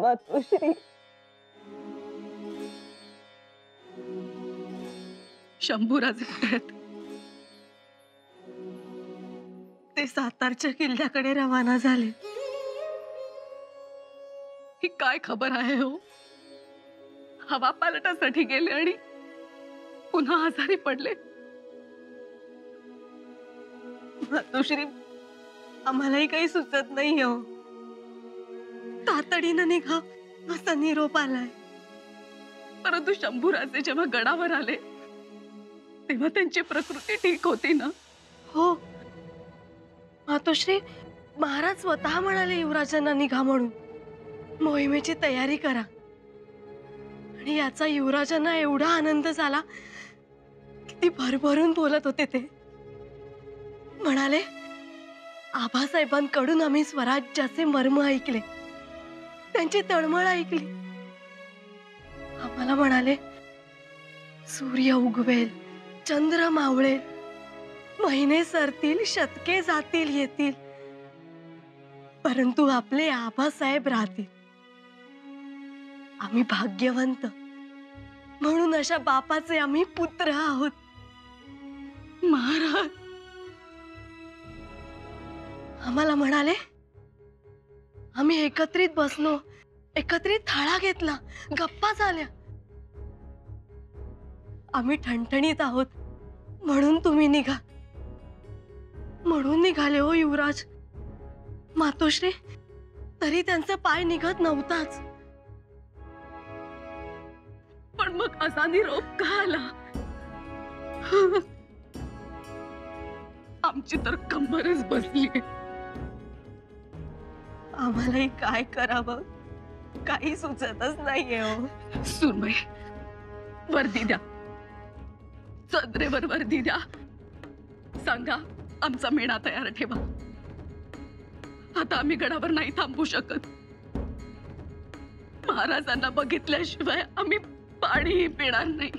मातोश्री. शंभूराजे कुठे आहेत? ते सातारच्या किल्ल्याकडे रवाना झाले. ही काय खबर आहे हो? हवा पालटासाठी गेले आणि पुन्हा आजारी पडले. मातोश्री, आम्हालाही काही सुचत नाही हो. तातडीनं निघा असा निरोप आलाय. परंतु शंभूराजे जेव्हा गडावर आले तेव्हा त्यांची प्रकृती ठीक होती ना? हो मातोश्री, महाराज स्वतः म्हणाले युवराजांना निघा म्हणून. मोहिमेची तयारी करा. आणि याचा युवराजांना एवढा आनंद झाला, किती भरभरून बोलत होते ते. म्हणाले, आबासाहेबांकडून आम्ही स्वराज्याचे मर्म ऐकले, त्यांची तळमळ ऐकली. आम्हाला म्हणाले, सूर्य उगवेल, चंद्र मावळेल, महिने सरतील, शतके जातील येतील, परंतु आपले आबासाहेब राहतील. आम्ही भाग्यवंत, म्हणून अशा बापाचे आम्ही पुत्र आहोत. महाराज आम्हाला म्हणाले, आम्ही एकत्रित बसलो, एकत्रित थाळा घेतला, गप्पा झाल्या. आम्ही ठणठणीत आहोत म्हणून तुम्ही निघा. म्हणून निघाले हो युवराज. मातोश्री, तरी त्यांचा पाय निघत नव्हताच. पण मग असा निरोप का आला? आमची तर कंबरच बसली. आम्हालाही काय करावं काही सुचतच नाहीये हो. सुनबाई, वर्दी द्या, चंद्रेवर वर्दी द्या. सांगा, आमचा मेणा तयार ठेवा. आता आम्ही गडावर नाही थांबू शकत. महाराजांना बघितल्याशिवाय आम्ही पाणीही पिणार नाही.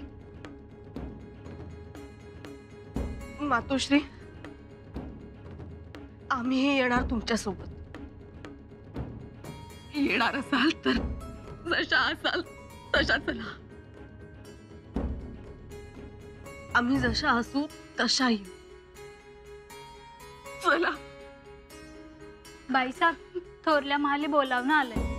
मातोश्री, आम्हीही येणार तुमच्या सोबत. येणार असाल तर जशा असाल तशा चला. आम्ही जशा असू तशा येऊ. चला. बाईसाहेब, थोरल्या महाली बोलावणं आलंय.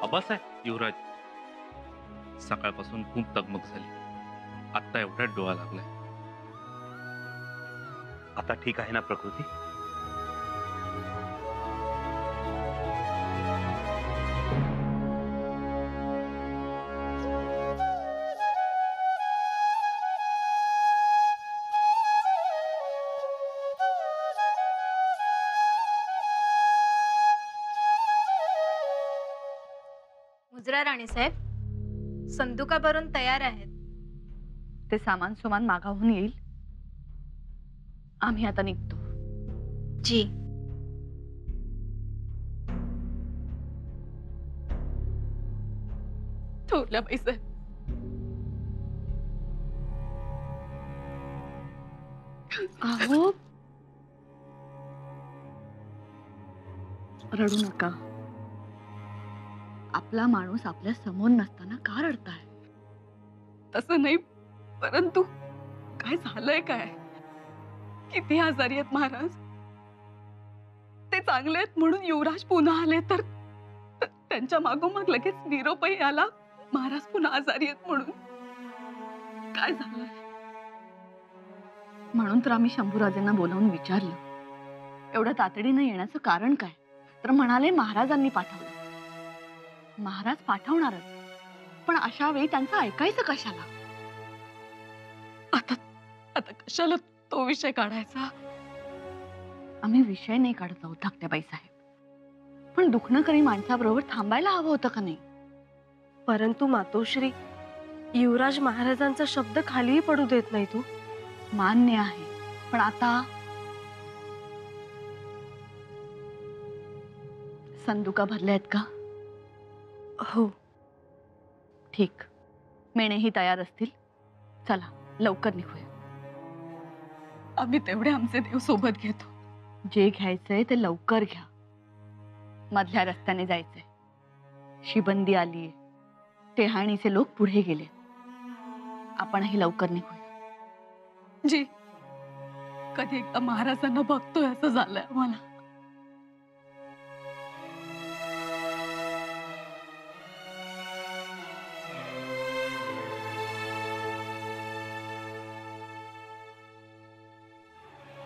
आबासाहेब, युवराज, सकाळपासून खूप तगमग झाली. आता एवढ्यात डोळा लागलाय. आता ठीक आहे ना प्रकृती? मुजरा राणी साहेब, संदुका भरून तयार आहेत. ते सामान सुमान मागाहून येईल. आम्ही आता निघतो. जी. थोरल्या पैसे अहो, रडू नका. आपला माणूस आपल्या समोर नसताना का रडताय? तसं नाही, परंतु काय झालंय काय? किती आजारी आहेत महाराज. ते चांगले आहेत म्हणून युवराज पुन्हा आले तर त्यांच्या मागोमाग लगेच निरोपही आला, महाराज पुन्हा आजारी आहेत म्हणून. काय झालंय? म्हणून तर आम्ही शंभूराजेंना बोलावून विचारलं, एवढ्या तातडीनं येण्याचं कारण काय? तर म्हणाले महाराजांनी पाठवलं. महाराज पाठवणारच, पण अशा वेळी त्यांचं ऐकायचं कशाला? आता आता कशाला तो विषय काढायचा? आम्ही विषय नाही काढत आहोत धाकट्या बाईसाहेब, पण दुखणं करी माणसाबरोबर थांबायला हवं होतं का नाही? परंतु मातोश्री, युवराज महाराजांचा शब्द खालीही पडू देत नाही तू. मान्य आहे, पण आता संदुका भरल्या आहेत का? हो. ठीक, मेणेही तयार असतील. चला लवकर निघूया. आम्ही तेवढे आमचे देव सोबत घेतो. जे घ्यायचंय ते लवकर घ्या. मधल्या रस्त्याने जायचंय. शिबंदी आलीये. टेहाणीचे लोक पुढे गेले. आपणही लवकर निघूया. जी, कधी एकदा महाराजांना बघतोय असं झालंय आम्हाला.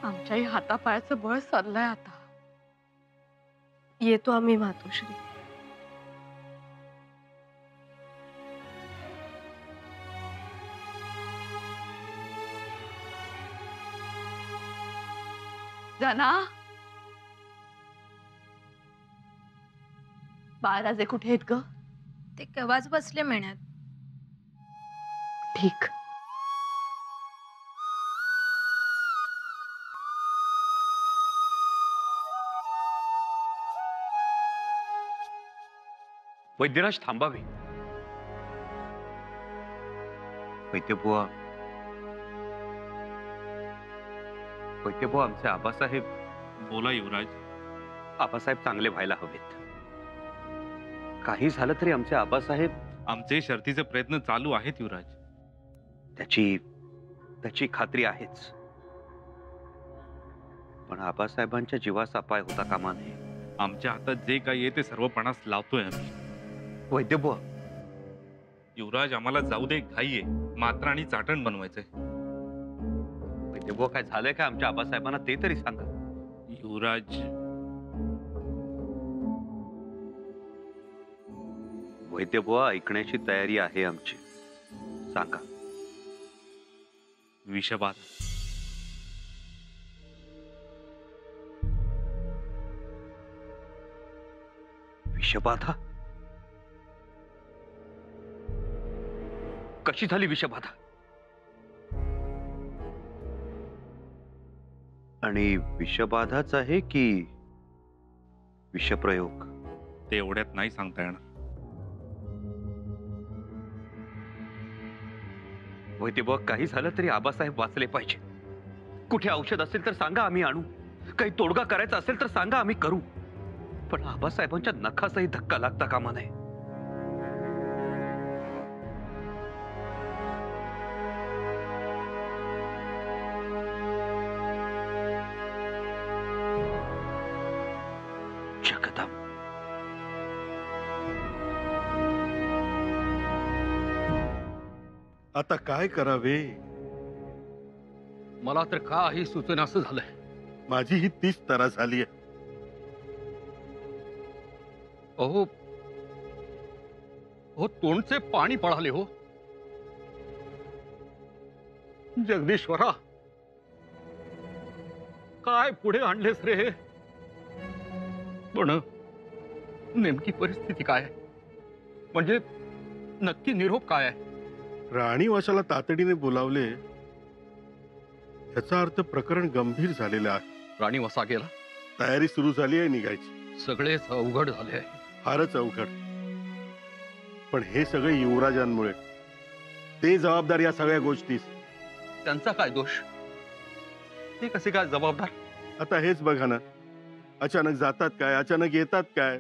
आमच्याही हातापायाचं बळ चाललंय आता. येतो आम्ही मातोश्री. जना, बाळराजे कुठे आहेत ग? ते केव्हाच बसले मेण्यात. ठीक. वैद्यराज थांबावे. वैद्यबुवा, वैद्यबुवा, आमचे आबासाहेब. बोला युवराज. आबासाहेब चांगले व्हायला हवेत. काही झालं तरी आमचे आबासाहेब. आमचे शर्थीचे प्रयत्न चालू आहेत युवराज. त्याची खात्री आहेच, पण आबासाहेबांच्या जीवाचा अपाय होता कामा नये. आमच्या हातात जे काही आहे ते सर्व पणास लावतोय आम्ही. वैद्यबुवा, युवराज, आम्हाला जाऊ दे. घाई आहे. मात्रा आणि चाटण बनवायचंय. वैद्यबुवा, काय झालंय का आमच्या आबासाहेबांना ते तरी सांगा. युवराज, वैद्यबुवा, ऐकण्याची तयारी आहे आमची. सांगा. विषबाधा. विषबाधा? कशी झाली विषबाधा? आणि विषबाधाच आहे की विषप्रयोग? ते एवढ्यात नाही सांगता येणार. वैद्यबुवा, काही झालं तरी आबासाहेब वाचले पाहिजे. कुठे औषध असेल तर सांगा, आम्ही आणू. काही तोडगा करायचा असेल तर सांगा, आम्ही करू. पण आबासाहेबांच्या नखासही धक्का लागता कामा नये. जगदंब. आता काय करावे? मला तर काही सुचनासं झालंय. माझी ही 30 तरा झाली आहे. अहो हो, तोंडचे पाणी पळाले हो. जगदीश्वरा, काय पुढे आणलेस रे? पण नेमकी परिस्थिती काय आहे? म्हणजे नक्की निरोप काय आहे? राणीवाशाला तातडीने बोलावले याचा अर्थ प्रकरण गंभीर झालेलं आहे. राणी वसा गेला. तयारी सुरू झाली आहे निघायची. सगळेच अवघड झाले आहे. फारच अवघड. पण हे सगळे युवराजांमुळे. ते जबाबदार या सगळ्या गोष्टीस. त्यांचा काय दोष? ते कसे काय जबाबदार? आता हेच बघा ना, अचानक जातात काय, अचानक येतात काय.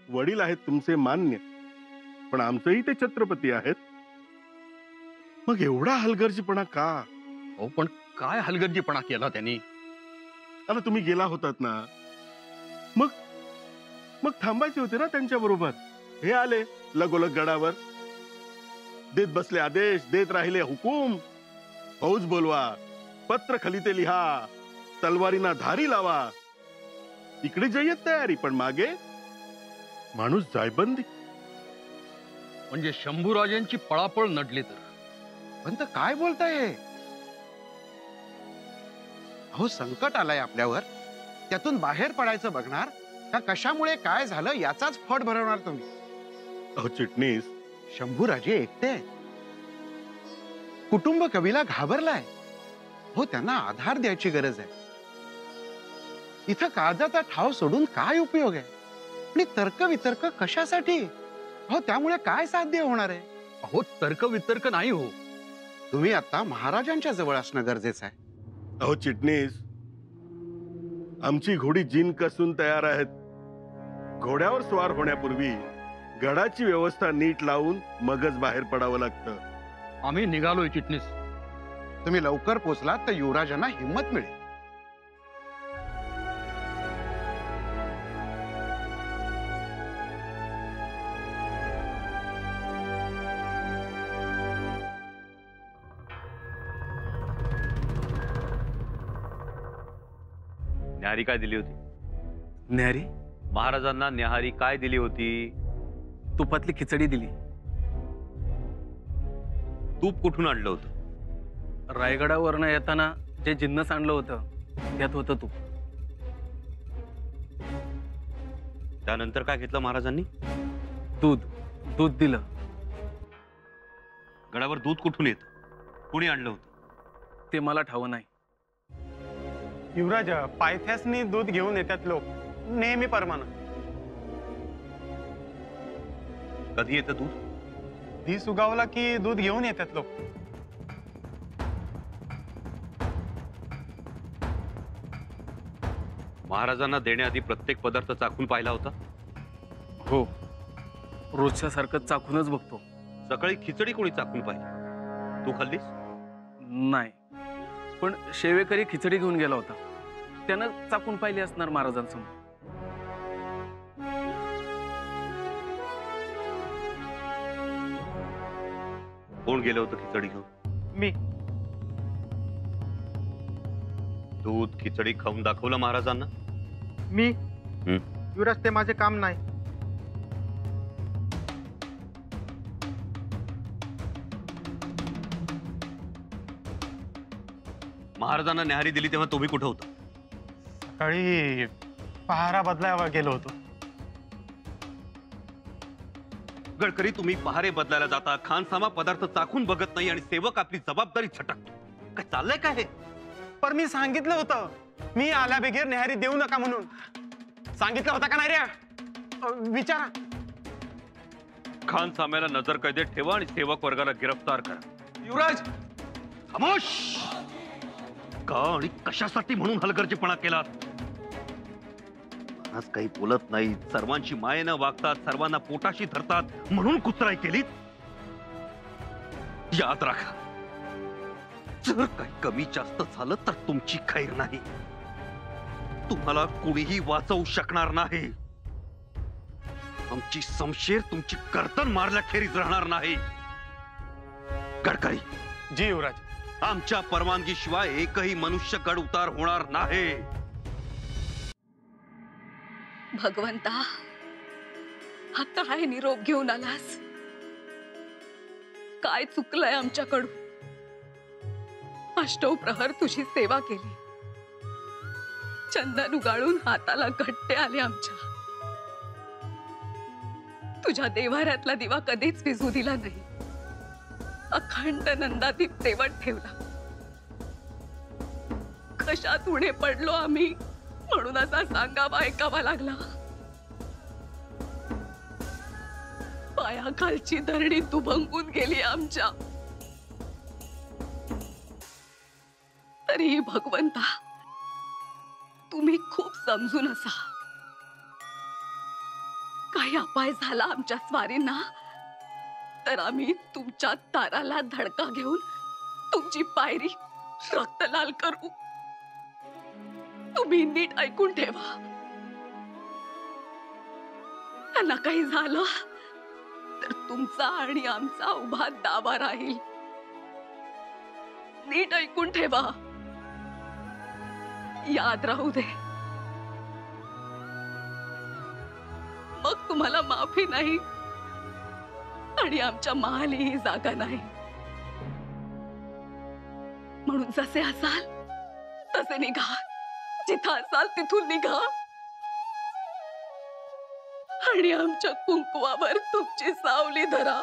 वडील आहेत तुमचे मान्य, पण आमचेही ते छत्रपती आहेत. मग एवढा हलगर्जीपणा का? हो, पण काय हलगर्जीपणा केला त्यांनी? आता तुम्ही गेला होतात ना, मग थांबायचे होते ना त्यांच्या बरोबर. हे आले लगोलग गडावर, देत बसले आदेश, देत राहिले हुकूम. फौज बोलवा, पत्र खलिते लिहा, तलवारीना धारी लावा. इकडे जय्यत तयारी, पण मागे माणूस जायबंदी. म्हणजे शंभूराजांची पळापळ नडली तर? पण तर काय बोलताय? अहो, संकट आलंय आपल्यावर. त्यातून बाहेर पडायचं बघणार का कशामुळे काय झालं याचाच फट भरवणार तुम्ही? अहो चिटणीस, शंभूराजे एकटे आहेत. कुटुंब कवीला घाबरलाय. हो, त्यांना आधार द्यायची गरज आहे. इथं काळजाचा ठाव सोडून काय उपयोग आहे? आणि तर्क वितर्क कशासाठी? हो, त्यामुळे काय साध्य होणार आहे? अहो, तर्क वितर्क नाही हो. तुम्ही आता महाराजांच्या जवळ असणं गरजेचं आहे. अहो चिटणीस, आमची घोडी जिन कसून तयार आहेत. घोड्यावर स्वार होण्यापूर्वी गडाची व्यवस्था नीट लावून मगच बाहेर पडावं लागतं. आम्ही निघालोय चिटणीस. तुम्ही लवकर पोचलात तर युवराजांना हिंमत मिळेल. न्याहारी काय दिली होती? न्यारी महाराजांना न्याहारी काय दिली होती? तुपातली खिचडी दिली. तूप कुठून आणलं होतं? रायगडावरनं येताना जे जिन्नस आणलं होतं त्यात होतं तूप. त्यानंतर काय घेतलं महाराजांनी? दूध दिलं. गडावर दूध कुठून येतं? कोणी आणलं होतं? ते मला ठाव नाही. युवराज, पायथ्यासनी दूध घेऊन येतात लोक नेहमी परमानं. कधी येतं दूध? धी सुगावला की दूध घेऊन येतात लोक. महाराजांना देण्याआधी प्रत्येक पदार्थ चाखून पाहिला होता? हो, रोजच्या सारखं चाखूनच बघतो. सकाळी खिचडी कोणी चाखून पाहिली? तू खाल्लीस? नाही, पण शेवेकरी खिचडी घेऊन गेला होता. त्यानं चाकून पाहिली असणार महाराजांसमोर. कोण गेलं होतं खिचडी घेऊन? मी. दूध खिचडी खाऊन दाखवलं महाराजांना? मी. युवराज, ते माझे काम नाही. महाराजांना न्याहारी दिली तेव्हा तुम्ही कुठं होता? सकाळी पहारा बदलायला गेलो होतो. गडकरी, तुम्ही पहारे बदलायला जाता, खानसामा पदार्थ चाखून बघत नाही आणि सेवक आपली जबाबदारी छटकतो. काय चाललंय काय हे? पण मी सांगितलं होतं, मी आल्या बेगेर न्याहारी देऊ नका म्हणून. सांगितलं होतं का नाही रे? विचारा. खानसाम्याला नजर कैदेत ठेवा आणि सेवक वर्गाला गिरफ्तार करा. युवराज, खामोश! का आणि कशासाठी म्हणून हलगर्जीपणा केला? आज काही बोलत नाही, सर्वांची मायेनं वागतात, सर्वांना पोटाशी धरतात म्हणून कुचराई केली. याद राखा, जर काही कमी जास्त झालं तर तुमची खैर नाही. तुम्हाला कोणीही वाचवू शकणार नाही. आमची शमशेर तुमची कर्तन मारल्याखेरीज राहणार नाही. गडकरी. जी युवराज. आमच्या परवानगीशिवाय एकही मनुष्य गड उतार होणार नाही. भगवंता, हा काय निरोप घेऊन आलास? काय चुकलंय आमच्याकडून? अष्टौ प्रहर तुझी सेवा केली, चंदन उगाळून हाताला घट्टे आले आमच्या. तुझ्या देव्हाऱ्यातला दिवा कधीच विझू दिला नाही. अखंड नंदादीप तेवत ठेवला. कशात उणे पडलो आम्ही म्हणून असा सांगावा ऐकावा लागला. पायाखालची धरणी दुभंगून गेली आमच्या. तरीही भगवंता, तुम्ही खूप समजून असा. काही अपाय झाला आमच्या स्वारींना तर आम्ही तुमच्या ताराला धडका घेऊन तुमची पायरी रक्तलाल करू. तुम्ही नीट ऐकून ठेवा. त्यांना काही झालं तर तुमचा आणि आमचा उभा दावा राहील. नीट ऐकून ठेवा. याद राहू दे. मग तुम्हाला माफी नाही आणि आमच्या महालीही जागा नाही. म्हणून जसे असाल तसे निघा. जिथं असाल तिथून निघा आणि आमच्या कुंकवावर तुमची सावली धरा.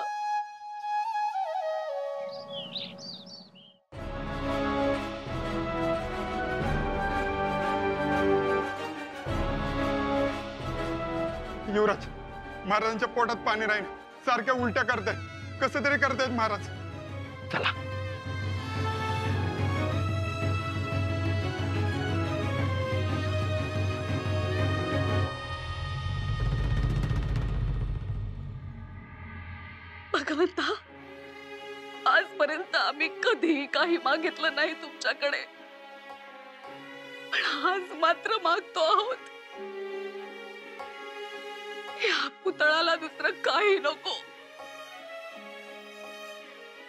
युवराज, महाराजांच्या पोटात पाणी राहील, सारख्या उलट्या करतायत, कसं तरी करतायत महाराज. चला. भगवंता, आजपर्यंत आम्ही कधीही काही मागितलं नाही तुमच्याकडे, पण आज मात्र मागतो आहोत. या पुतळाला दुसरं काही नको.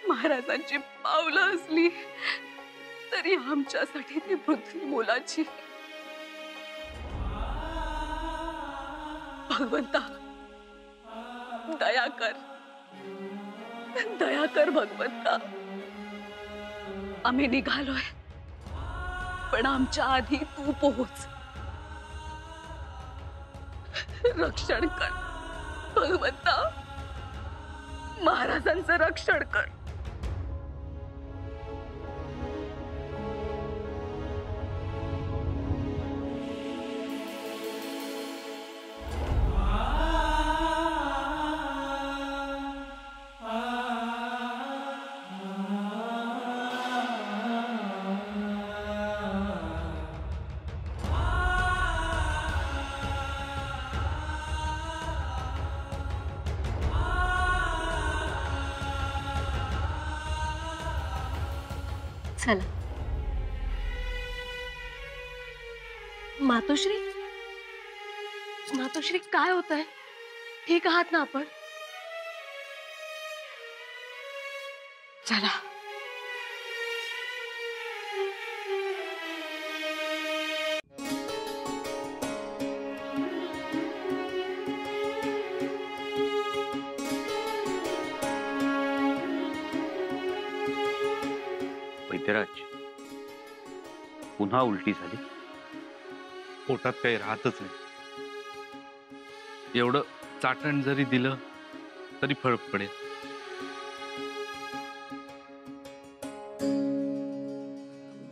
महाराजांची पावलं असली तरी आमच्यासाठी ती पृथ्वी मोलाची. भगवंता, दया कर, दया कर भगवंता. आम्ही निघालोय, पण आमच्या आधी तू पोहोच. रक्षण कर भगवंता, महाराजांचं रक्षण कर. चला. मातोश्री, मातोश्री, काय होत आहे? ठीक आहात ना आपण? चला. वैद्यराज, पुन्हा उलटी झाली. पोटात काही राहतच नाही. एवढं चाटण जरी दिलं तरी फरक पडेल.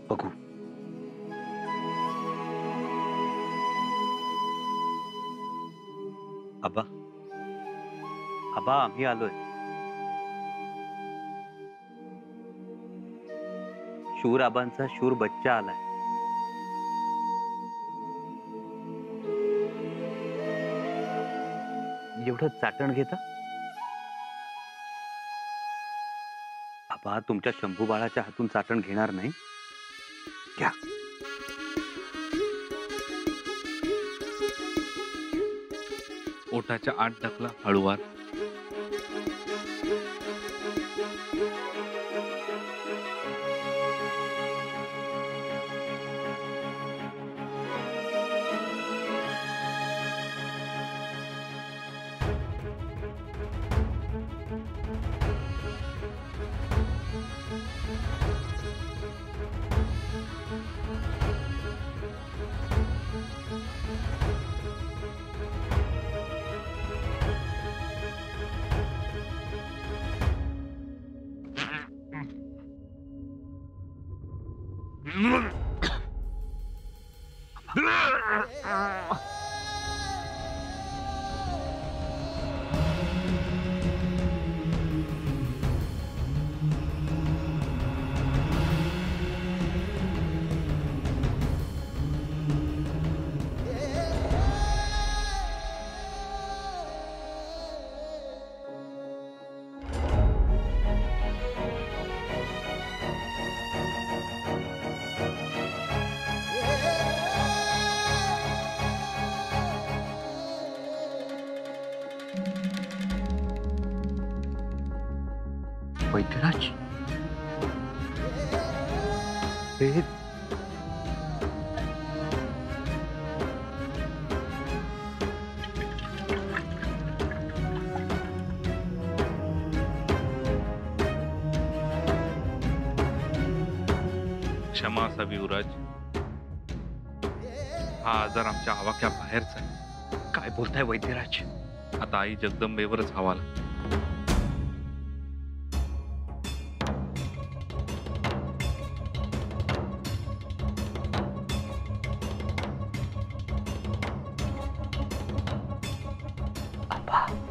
बघू. आबा, आबा, आम्ही आलोय. शूर आबांचा शूर बच्चा आलाय. एवढं चाटण घेता? आबा, तुमच्या शंभू बाळाच्या हातून चाटण घेणार नाही. घ्या. ओठाच्या आत ढकला हळूवार. वैद्यराज, हे क्षमा असावी युवराज. हा आजार आमच्या आवाक्या बाहेरचा आहे. काय बोलताय वैद्यराज? आता आई जगदंबेवरच हवाला. वा